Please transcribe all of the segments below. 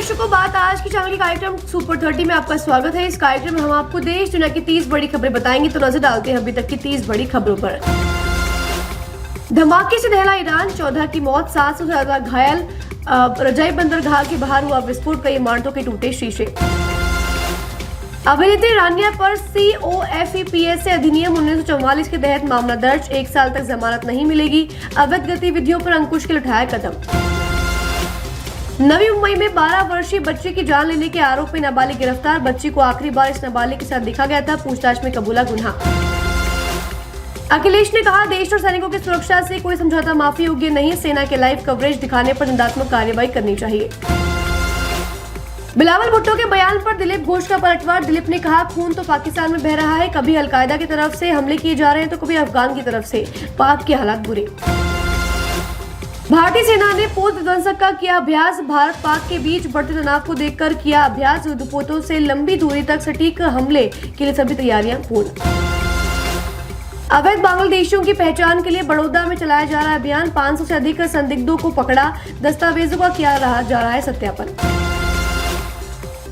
दर्शकों, बात आज की चैनल के कार्यक्रम सुपर 30 में आपका स्वागत है। इस कार्यक्रम में हम आपको देश दुनिया की 30 बड़ी खबरें बताएंगे। तो नजर डालते हैं अभी तक की 30 बड़ी खबरों पर। धमाके से दहला ईरान, 14 की मौत, 700 से ज्यादा घायल। रजाई बंदरगाह के बाहर हुआ विस्फोट, कई इमारतों के टूटे शीशे। अभिनेत्री रानिया पर COFEPS अधिनियम 1944 के तहत मामला दर्ज, 1 साल तक जमानत नहीं मिलेगी। अवैध गतिविधियों पर अंकुश के लिए उठाया कदम। नवी मुंबई में 12 वर्षीय बच्चे की जान लेने के आरोप में नाबालिग गिरफ्तार। बच्ची को आखिरी बार इस नाबालिग के साथ देखा गया था। पूछताछ में कबूला गुनाह। अखिलेश ने कहा, देश और सैनिकों की सुरक्षा से कोई समझौता माफी योग्य नहीं। सेना के लाइव कवरेज दिखाने पर दंडात्मक कार्रवाई करनी चाहिए। बिलावल भुट्टो के बयान पर दिलीप घोष का पलटवार। दिलीप ने कहा, खून तो पाकिस्तान में बह रहा है, कभी अलकायदा की तरफ से हमले किए जा रहे हैं तो कभी अफगान की तरफ से। पाक के हालात बुरे। भारतीय सेना ने पोत विध्वंसक का किया अभ्यास। भारत पाक के बीच बढ़ते तनाव को देखकर किया अभ्यास। युद्धपोतों से लंबी दूरी तक सटीक हमले के लिए सभी तैयारियां पूर्ण। अवैध बांग्लादेशियों की पहचान के लिए बड़ौदा में चलाया जा रहा अभियान। 500 से अधिक संदिग्धों को पकड़ा। दस्तावेजों का किया जा रहा है सत्यापन।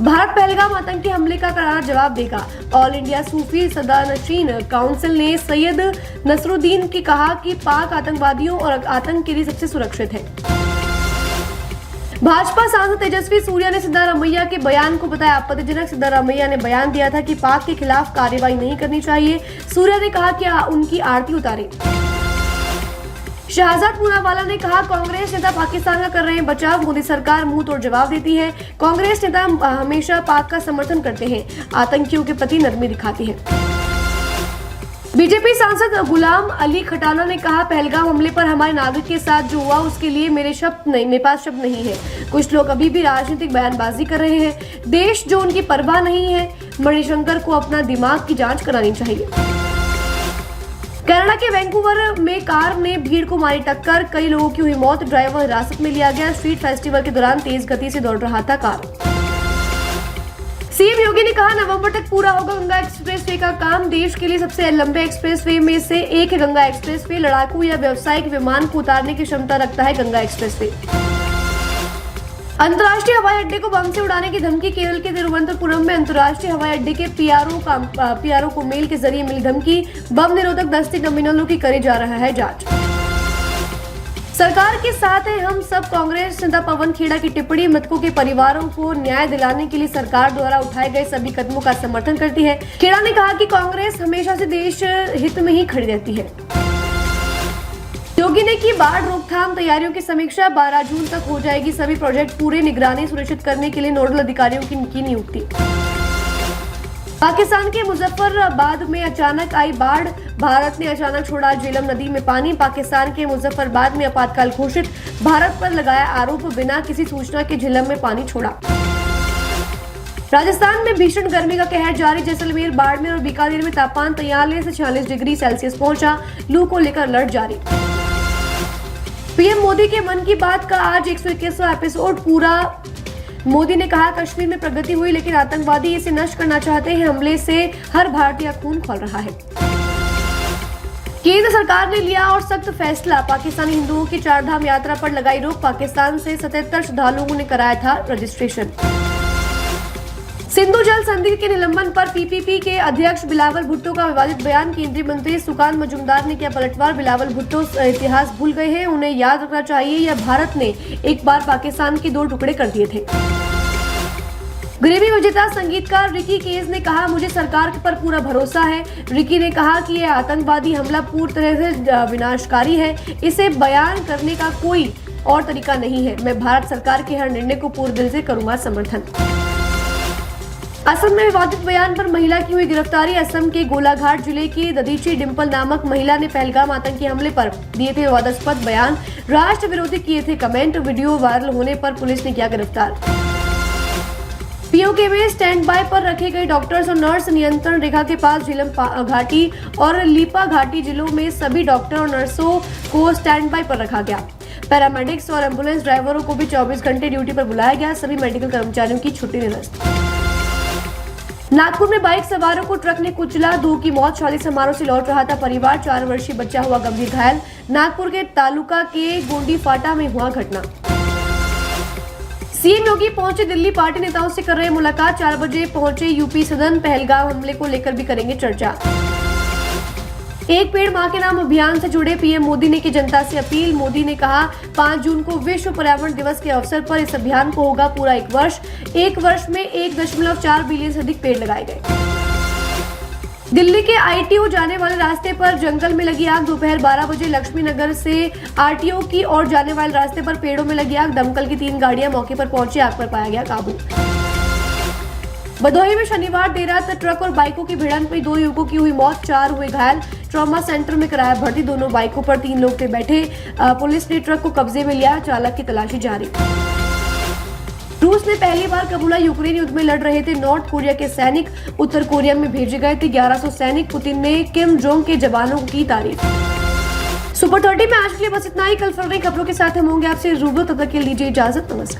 भारत पहलगाम आतंकी हमले का करारा जवाब देगा। ऑल इंडिया सूफी सदानशीन काउंसिल ने सैयद नसरुद्दीन की कहा कि पाक आतंकवादियों और आतंक के लिए सबसे सुरक्षित है। भाजपा सांसद तेजस्वी सूर्या ने सिद्धारमैया के बयान को बताया आपत्तिजनक। सिद्धारमैया ने बयान दिया था कि पाक के खिलाफ कार्रवाई नहीं करनी चाहिए। सूर्या ने कहा कि उनकी आरती उतारे। शहजाद पूनावाला ने कहा, कांग्रेस नेता पाकिस्तान का कर रहे हैं बचाव, मोदी सरकार मुंह तोड़ जवाब देती है। कांग्रेस नेता हमेशा पाक का समर्थन करते हैं, आतंकियों के प्रति नरमी दिखाती है। बीजेपी सांसद गुलाम अली खटाना ने कहा, पहलगाम हमले पर हमारे नागरिक के साथ जो हुआ उसके लिए मेरे पास शब्द नहीं है। कुछ लोग अभी भी राजनीतिक बयानबाजी कर रहे हैं। देश जो उनकी परवाह नहीं है। मणिशंकर को अपना दिमाग की जांच करानी चाहिए। कनाडा के वैंकूवर में कार ने भीड़ को मारी टक्कर, कई लोगों की हुई मौत। ड्राइवर हिरासत में लिया गया। स्ट्रीट फेस्टिवल के दौरान तेज गति से दौड़ रहा था कार। सीएम योगी ने कहा, नवंबर तक पूरा होगा गंगा एक्सप्रेसवे का काम। देश के लिए सबसे लंबे एक्सप्रेसवे में से एक है गंगा एक्सप्रेसवे। लड़ाकू या व्यावसायिक विमान को उतारने की क्षमता रखता है गंगा एक्सप्रेसवे। अंतर्राष्ट्रीय हवाई अड्डे को बम से उड़ाने की धमकी। केरल के तिरुवनंतपुरम में अंतर्राष्ट्रीय हवाई अड्डे के पीआरओ को मेल के जरिए मिली धमकी। बम निरोधक दस्ते नॉमिनलों की करी जा रहा है जांच। सरकार के साथ है हम सब, कांग्रेस नेता पवन खेड़ा की टिप्पणी। मृतकों के परिवारों को न्याय दिलाने के लिए सरकार द्वारा उठाए गए सभी कदमों का समर्थन करती है। खेड़ा ने कहा कि कांग्रेस हमेशा से देश हित में ही खड़ी रहती है। योगी ने की बाढ़ रोकथाम तैयारियों की समीक्षा। 12 जून तक हो जाएगी सभी प्रोजेक्ट पूरे। निगरानी सुनिश्चित करने के लिए नोडल अधिकारियों की नियुक्ति। पाकिस्तान के मुजफ्फराबाद में अचानक आई बाढ़। भारत ने अचानक छोड़ा झेलम नदी में पानी। पाकिस्तान के मुजफ्फराबाद में आपातकाल घोषित। भारत पर लगाया आरोप, बिना किसी सूचना के झेलम में पानी छोड़ा। राजस्थान में भीषण गर्मी का कहर जारी। जैसलमेर, बाड़मेर और बीकानेर में तापमान 43 से 46 डिग्री सेल्सियस पहुंचा। लू को लेकर अलर्ट जारी। पीएम मोदी के मन की बात का आज 121वां एपिसोड पूरा। मोदी ने कहा, कश्मीर में प्रगति हुई लेकिन आतंकवादी इसे नष्ट करना चाहते हैं। हमले से हर भारतीय खून खौल रहा है। केंद्र सरकार ने लिया और सख्त फैसला। पाकिस्तानी हिंदुओं की चारधाम यात्रा पर लगाई रोक। पाकिस्तान से 77 श्रद्धालुओं ने कराया था रजिस्ट्रेशन। सिंधु जल संधि के निलंबन पर पीपीपी के अध्यक्ष बिलावल भुट्टो का विवादित बयान। केंद्रीय मंत्री सुकांत मजूमदार ने किया पलटवार। बिलावल भुट्टो इतिहास भूल गए हैं, उन्हें याद रखना चाहिए यह भारत ने एक बार पाकिस्तान के 2 टुकड़े कर दिए थे। ग्रैमी विजेता संगीतकार रिकी केज ने कहा, मुझे सरकार पर पूरा भरोसा है। रिकी ने कहा कि यह आतंकवादी हमला पूरी तरह से विनाशकारी है। इसे बयान करने का कोई और तरीका नहीं है। मैं भारत सरकार के हर निर्णय को पूरे दिल से करूंगा समर्थन। असम में विवादित बयान पर महिला की हुई गिरफ्तारी। असम के गोलाघाट जिले की ददीची डिंपल नामक महिला ने पहलगाम आतंकी हमले पर दिए थे विवादास्पद बयान। राष्ट्र विरोधी किए थे कमेंट। वीडियो वायरल होने पर पुलिस ने किया गिरफ्तार। पीओके में स्टैंड बाय पर रखे गए डॉक्टर्स और नर्स। नियंत्रण रेखा के पास झीलम घाटी और लीपा घाटी जिलों में सभी डॉक्टर और नर्सों को स्टैंड बाय पर रखा गया। पैरामेडिक्स और एम्बुलेंस ड्राइवरों को भी 24 घंटे ड्यूटी पर बुलाया गया। सभी मेडिकल कर्मचारियों की छुट्टी निरस्त। नागपुर में बाइक सवारों को ट्रक ने कुचला। 2 की मौत। शादी समारोह से लौट रहा था परिवार। 4 वर्षीय बच्चा हुआ गंभीर घायल। नागपुर के तालुका के गोंडी फाटा में हुआ घटना। सीएम योगी पहुंचे दिल्ली, पार्टी नेताओं से कर रहे मुलाकात। 4 बजे पहुंचे यूपी सदन, पहलगाम हमले को लेकर भी करेंगे चर्चा। एक पेड़ मां के नाम अभियान से जुड़े पीएम मोदी ने की जनता से अपील। मोदी ने कहा 5 जून को विश्व पर्यावरण दिवस के अवसर पर इस अभियान को होगा पूरा 1 वर्ष। 1 वर्ष में 1.4 बिलियन से अधिक पेड़ लगाए गए। दिल्ली के आईटीओ जाने वाले रास्ते पर जंगल में लगी आग। दोपहर 12 बजे लक्ष्मी नगर से आरटीओ की ओर जाने वाले रास्ते पर पेड़ों में लगी आग। दमकल की 3 गाड़ियां मौके पर पहुंची, आग पर पाया गया काबू। भदोही में शनिवार देर रात ट्रक और बाइकों की भिड़ंत में 2 युवकों की हुई मौत, 4 हुए घायल। ट्रॉमा सेंटर में कराया भर्ती। दोनों बाइकों पर 3 लोग थे बैठे। पुलिस ने ट्रक को कब्जे में लिया, चालक की तलाशी जारी। रूस ने पहली बार कबूला यूक्रेन युद्ध में लड़ रहे थे नॉर्थ कोरिया के सैनिक। उत्तर कोरिया में भेजे गए थे 1100 सैनिक। पुतिन ने किम जोंग के जवानों की तारीफ। सुपर 30 में आज के लिए बस इतना ही। कल फिर नई खबरों के साथ हम होंगे आपसे रूबरू, तब तक के लिए लीजिए इजाजत। नमस्कार।